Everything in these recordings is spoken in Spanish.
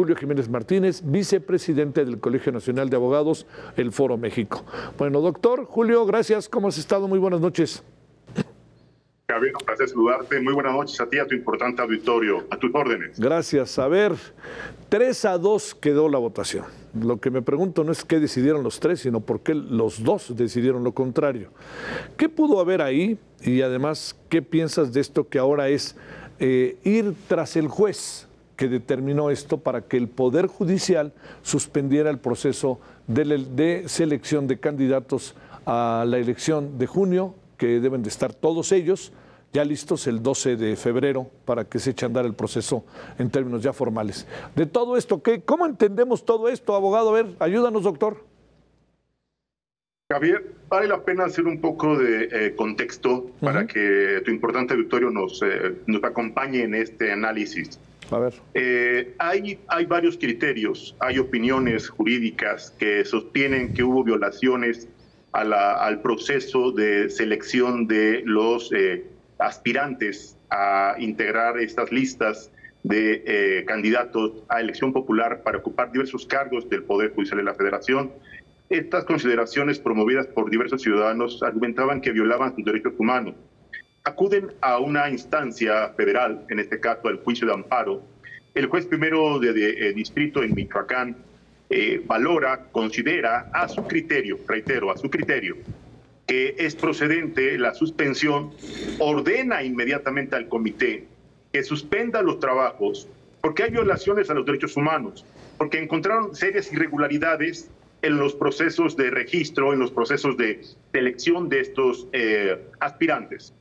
Julio Jiménez Martínez, vicepresidente del Colegio Nacional de Abogados, el Foro México. Bueno, doctor Julio, gracias. ¿Cómo has estado? Muy buenas noches. Javier, un placer saludarte. Muy buenas noches a ti, a tu importante auditorio, a tus órdenes. Gracias. A ver, 3-2 quedó la votación. Lo que me pregunto no es qué decidieron los tres, sino por qué los dos decidieron lo contrario. ¿Qué pudo haber ahí? Y además, ¿qué piensas de esto que ahora es ir tras el juez que determinó esto para que el Poder Judicial suspendiera el proceso de selección de candidatos a la elección de junio, que deben de estar todos ellos ya listos el 12 de febrero para que se eche a andar el proceso en términos ya formales? De todo esto, ¿cómo entendemos todo esto, abogado? A ver, ayúdanos, doctor. Javier, vale la pena hacer un poco de contexto para que tu importante auditorio nos acompañe en este análisis. A ver. Hay varios criterios, hay opiniones jurídicas que sostienen que hubo violaciones al proceso de selección de los aspirantes a integrar estas listas de candidatos a elección popular para ocupar diversos cargos del Poder Judicial de la Federación. Estas consideraciones promovidas por diversos ciudadanos argumentaban que violaban sus derechos humanos. Acuden a una instancia federal, en este caso al juicio de amparo. El juez primero de distrito en Michoacán valora, considera a su criterio, reitero, a su criterio, que es procedente la suspensión, ordena inmediatamente al comité que suspenda los trabajos porque hay violaciones a los derechos humanos, porque encontraron serias irregularidades en los procesos de registro, en los procesos de selección de estos aspirantes.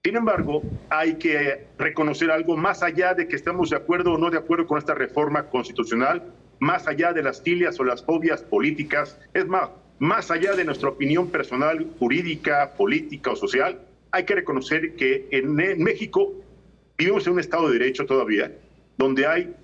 Sin embargo, hay que reconocer algo más allá de que estamos de acuerdo o no de acuerdo con esta reforma constitucional, más allá de las filias o las fobias políticas, es más allá de nuestra opinión personal, jurídica, política o social, hay que reconocer que en México vivimos en un Estado de Derecho todavía, donde hay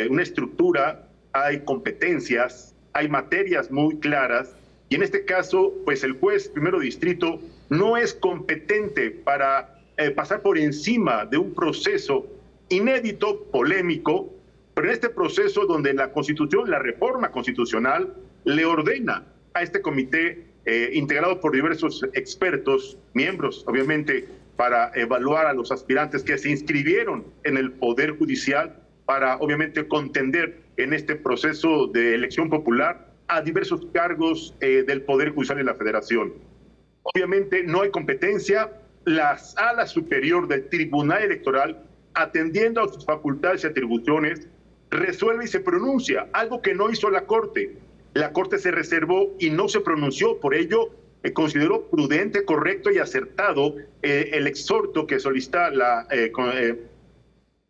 una estructura, hay competencias, hay materias muy claras, y en este caso, pues el juez primero de distrito no es competente para pasar por encima de un proceso inédito, polémico, pero en este proceso donde la Constitución, la reforma constitucional, le ordena a este comité integrado por diversos expertos, miembros, obviamente, para evaluar a los aspirantes que se inscribieron en el Poder Judicial para, obviamente, contender en este proceso de elección popular a diversos cargos del Poder Judicial de la Federación. Obviamente no hay competencia. La Sala Superior del Tribunal Electoral, atendiendo a sus facultades y atribuciones, resuelve y se pronuncia, algo que no hizo la Corte. La Corte se reservó y no se pronunció, por ello consideró prudente, correcto y acertado el exhorto que solicita la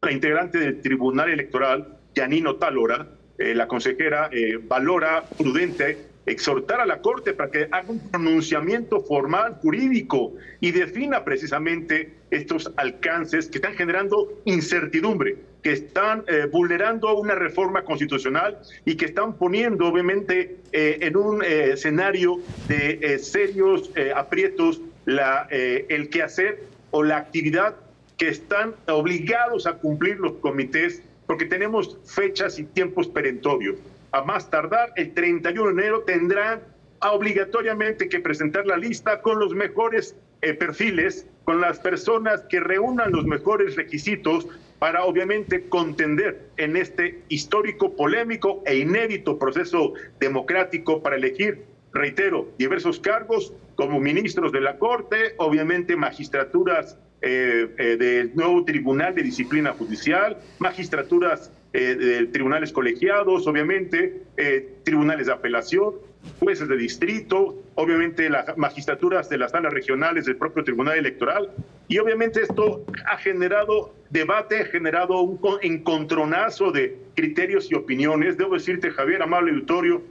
integrante del Tribunal Electoral, Yanino Talora, la consejera, valora prudente exhortar a la Corte para que haga un pronunciamiento formal, jurídico, y defina precisamente estos alcances que están generando incertidumbre, que están vulnerando una reforma constitucional y que están poniendo, obviamente, en un escenario de serios aprietos el quehacer o la actividad que están obligados a cumplir los comités, porque tenemos fechas y tiempos perentorios. A más tardar, el 31 de enero tendrán obligatoriamente que presentar la lista con los mejores perfiles, con las personas que reúnan los mejores requisitos para, obviamente, contender en este histórico, polémico e inédito proceso democrático para elegir, reitero, diversos cargos como ministros de la Corte, obviamente magistraturas del nuevo Tribunal de Disciplina Judicial, magistraturas de tribunales colegiados, obviamente, tribunales de apelación, jueces de distrito, obviamente las magistraturas de las salas regionales del propio Tribunal Electoral, y obviamente esto ha generado debate, ha generado un encontronazo de criterios y opiniones. Debo decirte, Javier, amable auditorio,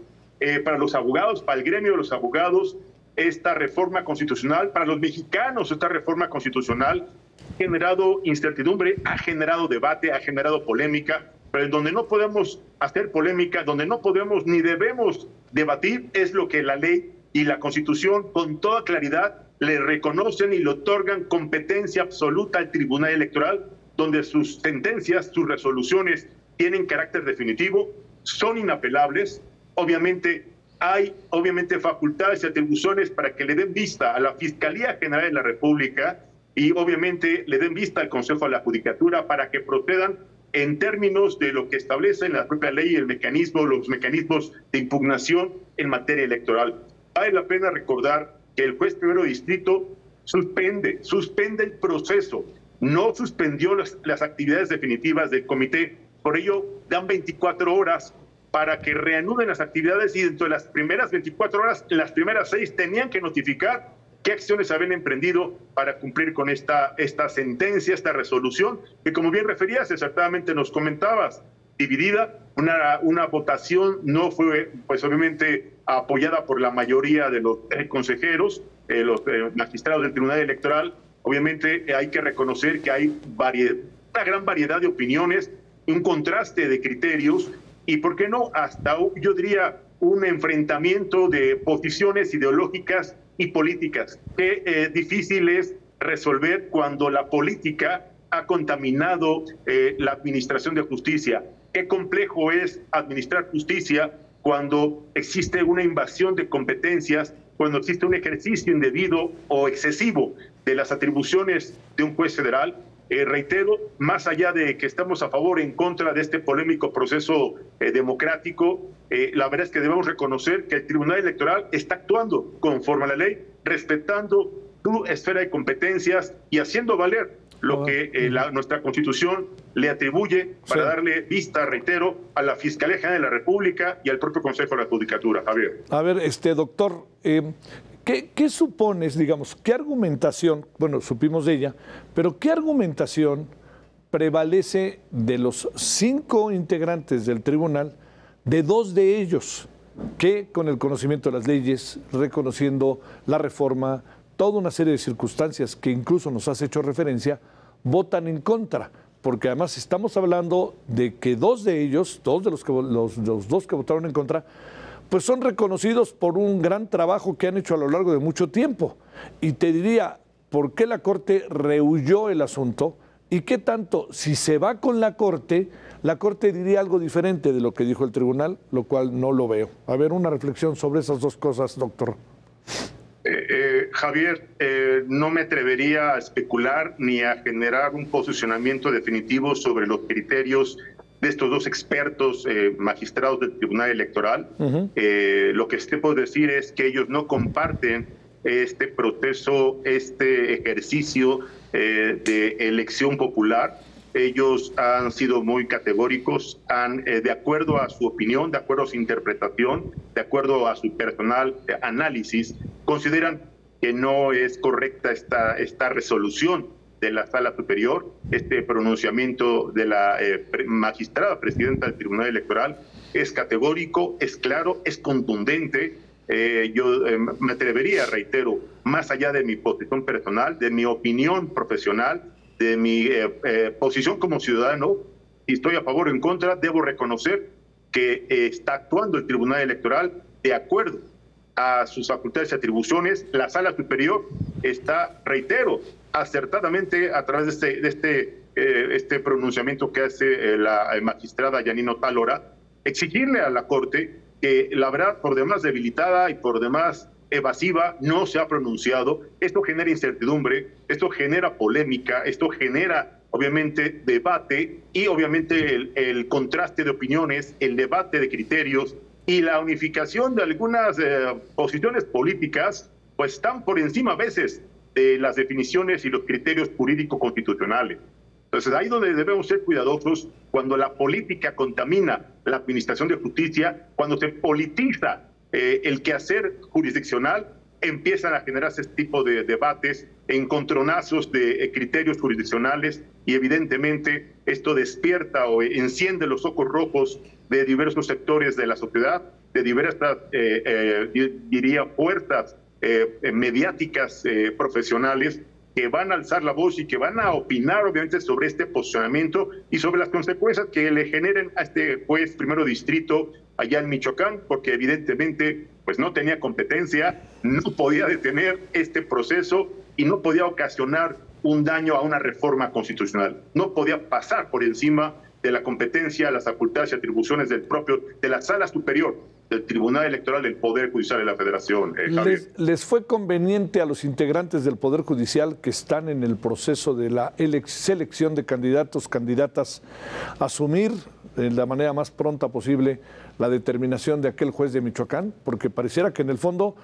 para los abogados, para el gremio de los abogados, esta reforma constitucional, para los mexicanos esta reforma constitucional ha generado incertidumbre, ha generado debate, ha generado polémica, pero en donde no podemos hacer polémica, donde no podemos ni debemos debatir, es lo que la ley y la Constitución con toda claridad le reconocen y le otorgan competencia absoluta al Tribunal Electoral, donde sus sentencias, sus resoluciones tienen carácter definitivo, son inapelables. Obviamente hay facultades y atribuciones para que le den vista a la Fiscalía General de la República y obviamente le den vista al Consejo de la Judicatura para que procedan en términos de lo que establecen la propia ley y los mecanismos de impugnación en materia electoral. Vale la pena recordar que el juez primero de distrito suspende el proceso, no suspendió las actividades definitivas del comité, por ello dan 24 horas para que reanuden las actividades y dentro de las primeras 24 horas, las primeras 6 tenían que notificar qué acciones habían emprendido para cumplir con esta sentencia, esta resolución, que como bien referías, acertadamente nos comentabas, dividida, una votación no fue, pues obviamente, apoyada por la mayoría de los consejeros, los magistrados del Tribunal Electoral. Obviamente hay que reconocer que hay una gran variedad de opiniones, un contraste de criterios y, ¿por qué no?, hasta yo diría un enfrentamiento de posiciones ideológicas y políticas. Qué difícil es resolver cuando la política ha contaminado la administración de justicia. Qué complejo es administrar justicia cuando existe una invasión de competencias, cuando existe un ejercicio indebido o excesivo de las atribuciones de un juez federal. Reitero, más allá de que estamos a favor o en contra de este polémico proceso democrático, la verdad es que debemos reconocer que el Tribunal Electoral está actuando conforme a la ley, respetando su esfera de competencias y haciendo valer lo que nuestra Constitución le atribuye para darle vista, reitero, a la Fiscalía General de la República y al propio Consejo de la Judicatura. Javier. A ver, doctor, ¿qué supones, digamos, qué argumentación, bueno, supimos de ella, pero qué argumentación prevalece de los 5 integrantes del tribunal, de 2 de ellos, que con el conocimiento de las leyes, reconociendo la reforma, toda una serie de circunstancias que incluso nos has hecho referencia, votan en contra? Porque además estamos hablando de que 2 de ellos, los 2 que votaron en contra, pues son reconocidos por un gran trabajo que han hecho a lo largo de mucho tiempo. Y te diría, ¿por qué la Corte rehuyó el asunto? ¿Y qué tanto, si se va con la Corte diría algo diferente de lo que dijo el tribunal, lo cual no lo veo? A ver, una reflexión sobre esas 2 cosas, doctor. Javier, no me atrevería a especular ni a generar un posicionamiento definitivo sobre los criterios de estos 2 expertos magistrados del Tribunal Electoral. Lo que sí puedo decir es que ellos no comparten este proceso, este ejercicio de elección popular. Ellos han sido muy categóricos, de acuerdo a su opinión, de acuerdo a su interpretación, de acuerdo a su personal análisis, consideran que no es correcta esta resolución de la Sala Superior, este pronunciamiento de la magistrada presidenta del Tribunal Electoral es categórico, es claro, es contundente. Yo me atrevería, reitero, más allá de mi posición personal, de mi opinión profesional, de mi posición como ciudadano, si estoy a favor o en contra, debo reconocer que está actuando el Tribunal Electoral de acuerdo a sus facultades y atribuciones. La Sala Superior está, reitero, acertadamente a través de este pronunciamiento que hace la magistrada Yanino Talora, exigirle a la Corte que la verdad por demás debilitada y por demás evasiva no se ha pronunciado. Esto genera incertidumbre, esto genera polémica, esto genera obviamente debate y obviamente el contraste de opiniones, el debate de criterios y la unificación de algunas posiciones políticas, pues están por encima a veces de las definiciones y los criterios jurídico-constitucionales. Entonces, ahí donde debemos ser cuidadosos cuando la política contamina la administración de justicia, cuando se politiza el quehacer jurisdiccional, empiezan a generarse este tipo de debates, encontronazos de criterios jurisdiccionales y evidentemente esto despierta o enciende los focos rojos de diversos sectores de la sociedad, de diversas, diría, fuerzas mediáticas profesionales que van a alzar la voz y que van a opinar obviamente sobre este posicionamiento y sobre las consecuencias que le generen a este juez primero distrito allá en Michoacán, porque evidentemente pues no tenía competencia, no podía detener este proceso y no podía ocasionar un daño a una reforma constitucional, no podía pasar por encima de la competencia, las facultades y atribuciones de la Sala Superior del Tribunal Electoral del Poder Judicial de la Federación. ¿Les fue conveniente a los integrantes del Poder Judicial que están en el proceso de la selección de candidatos, candidatas, asumir de la manera más pronta posible la determinación de aquel juez de Michoacán? Porque pareciera que en el fondo,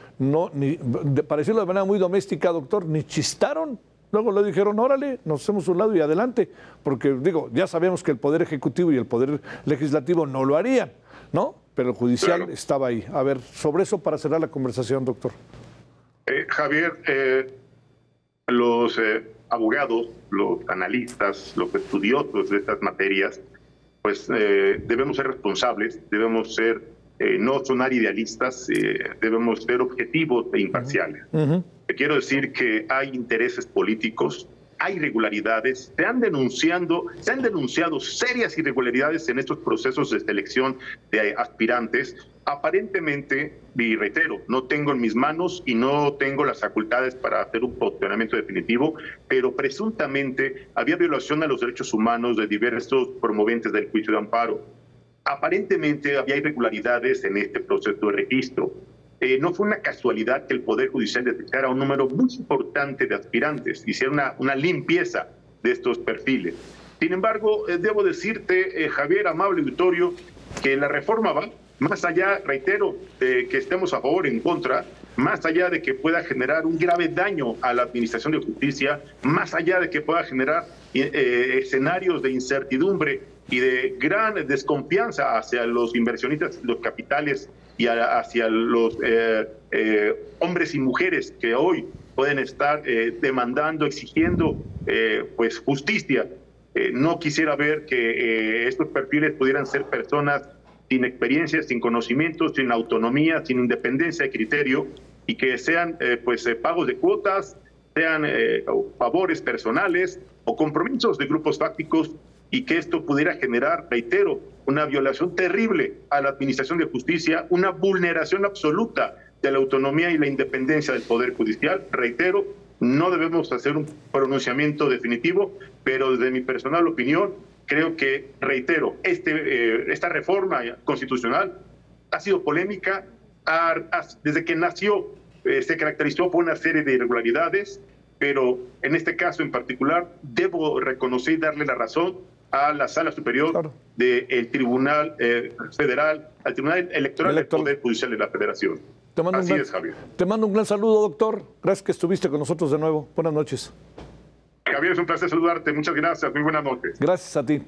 para decirlo de manera muy doméstica, doctor, ni chistaron. Luego le dijeron, órale, nos hacemos un lado y adelante, porque digo, ya sabemos que el Poder Ejecutivo y el Poder Legislativo no lo harían, ¿no? Pero el judicial claro, estaba ahí. A ver, sobre eso para cerrar la conversación, doctor. Javier, los abogados, los analistas, los estudiosos de estas materias, pues debemos ser responsables, debemos ser, no sonar idealistas, debemos ser objetivos e imparciales. Quiero decir que hay intereses políticos, hay irregularidades, se han denunciado serias irregularidades en estos procesos de selección de aspirantes. Aparentemente, y reitero, no tengo en mis manos y no tengo las facultades para hacer un posicionamiento definitivo, pero presuntamente había violación a los derechos humanos de diversos promoventes del juicio de amparo. Aparentemente había irregularidades en este proceso de registro. No fue una casualidad que el Poder Judicial detectara un número muy importante de aspirantes, hiciera una limpieza de estos perfiles. Sin embargo, debo decirte, Javier, amable auditorio, que la reforma va más allá, reitero, de que estemos a favor o en contra, más allá de que pueda generar un grave daño a la administración de justicia, más allá de que pueda generar escenarios de incertidumbre y de gran desconfianza hacia los inversionistas, los capitales y hacia los hombres y mujeres que hoy pueden estar demandando, exigiendo pues justicia. No quisiera ver que estos perfiles pudieran ser personas sin experiencia, sin conocimientos, sin autonomía, sin independencia de criterio, y que sean pagos de cuotas, sean favores personales o compromisos de grupos fácticos, y que esto pudiera generar, reitero, una violación terrible a la administración de justicia, una vulneración absoluta de la autonomía y la independencia del Poder Judicial. Reitero, no debemos hacer un pronunciamiento definitivo, pero desde mi personal opinión, creo que, reitero, esta reforma constitucional ha sido polémica, desde que nació se caracterizó por una serie de irregularidades, pero en este caso en particular debo reconocer y darle la razón a la Sala Superior del Tribunal Federal, al Tribunal Electoral del Poder Judicial de la Federación. Así es, Javier. Te mando un gran saludo, doctor. Gracias que estuviste con nosotros de nuevo. Buenas noches. Javier, es un placer saludarte. Muchas gracias. Muy buenas noches. Gracias a ti.